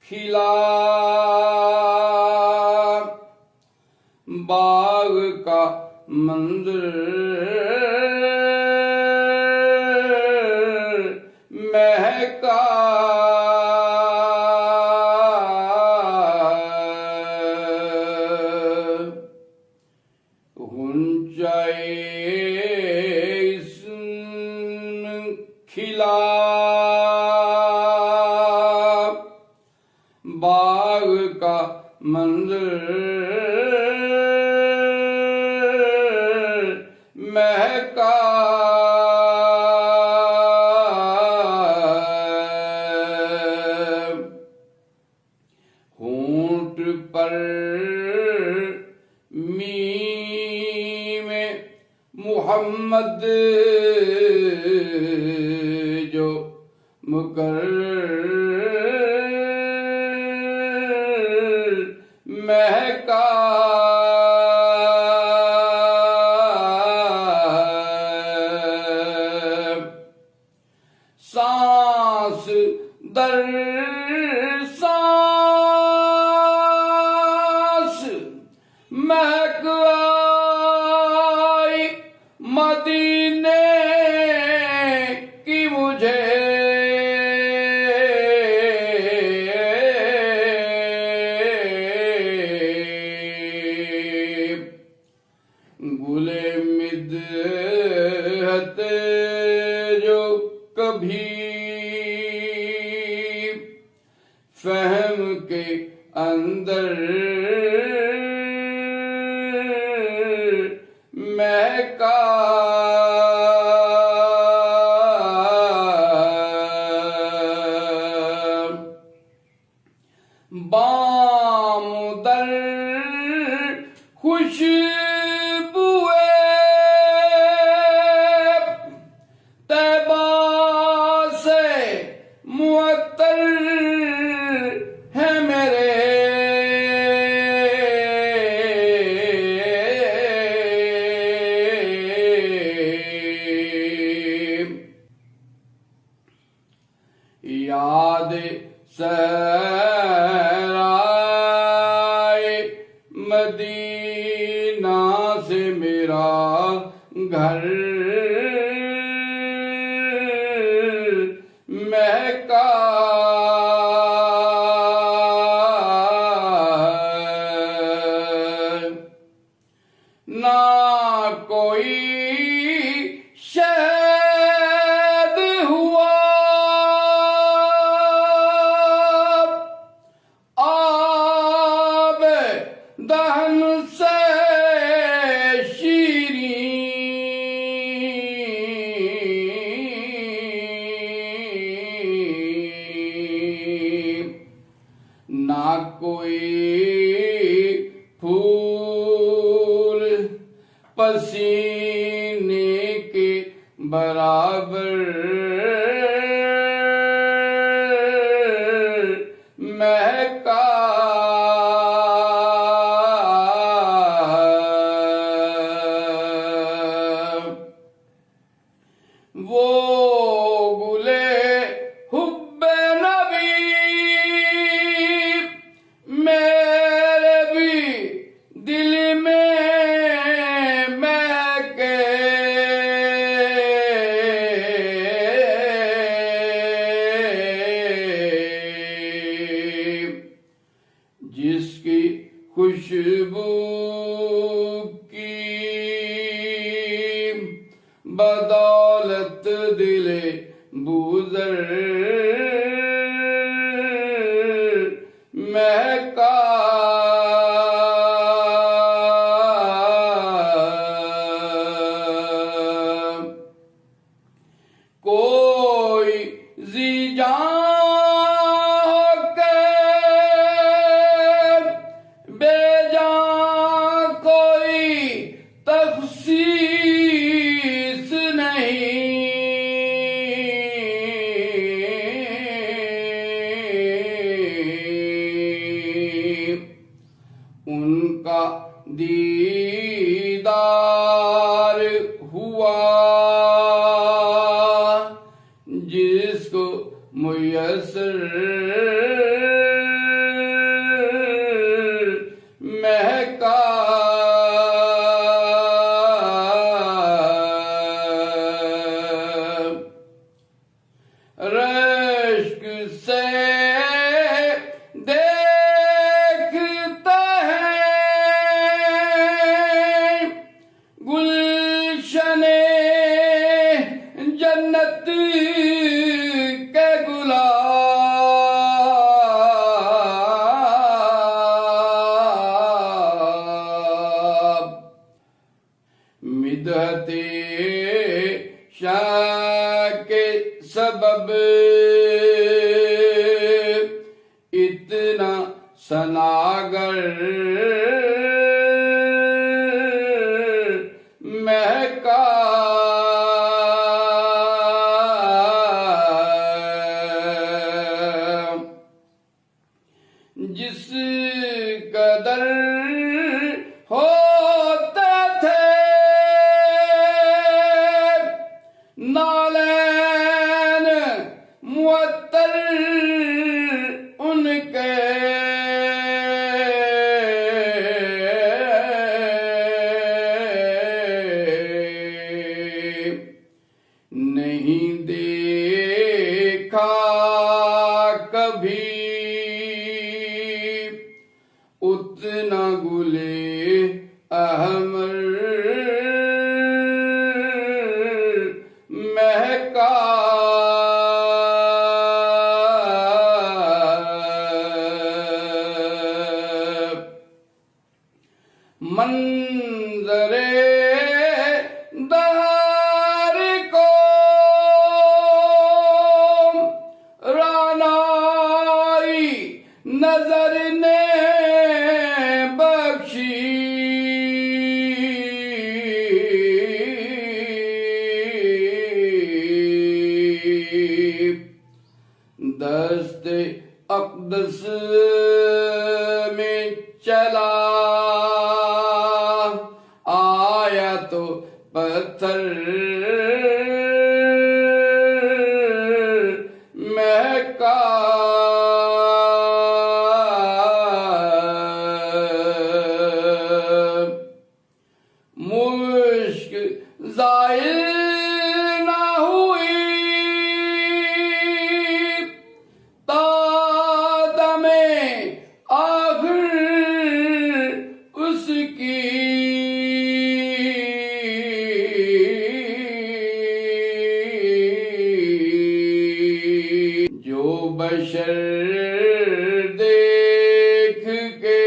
खिला बाग का मंदिर महका खिला बाग का मंदिर महका होंठ पर मीम मुहम्मद जो मुकर्रर महका सांस दर सांस महक आई मदीने की मुझे गुले मिदहत जो कभी फहम के अंदर महका बामुदर खुशबुए तैबा से मुअत्तर है मेरे याद सराय मदीना से मेरा घर महका ना कोई शहद हुआ आब दहन से शीरीं ना कोई फूल पसीने के बराबर महका वो गुले हुब्बे नबी मेरे भी दिल में महके जिसकी खुशबू की बदौलत दिले बूज़र महका कोई ज़ीजान बेजान कोई तख़सीस नहीं उनका दीदार हुआ के सबब इतना सनागर महका। जिस कदर होते थे नालैन मुअत्तर उनके, नहीं देखा कभी उतना गुले अहमर महका। मंजरे दहर को रानाई नजर ने बख्शी, दस्ते अक़दस में चला आया तो पत्थर महका। मुश्क ज़ाहिर ना हुई तादमे आखिर उसकी, जो बशर देख के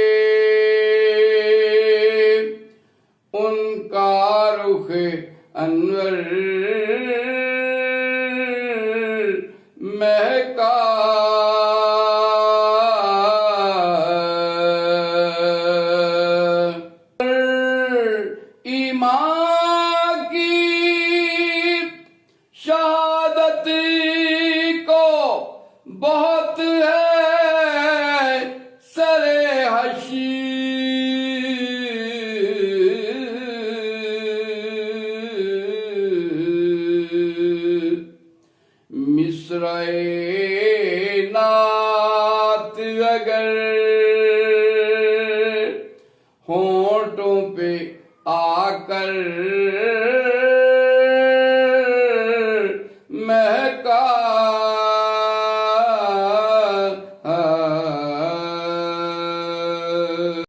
उनका रुख अनवर महका। ईमान की शहादत को बहुत है सरे हशी, मिस्राए नात अगर होंठों पे आकर महका।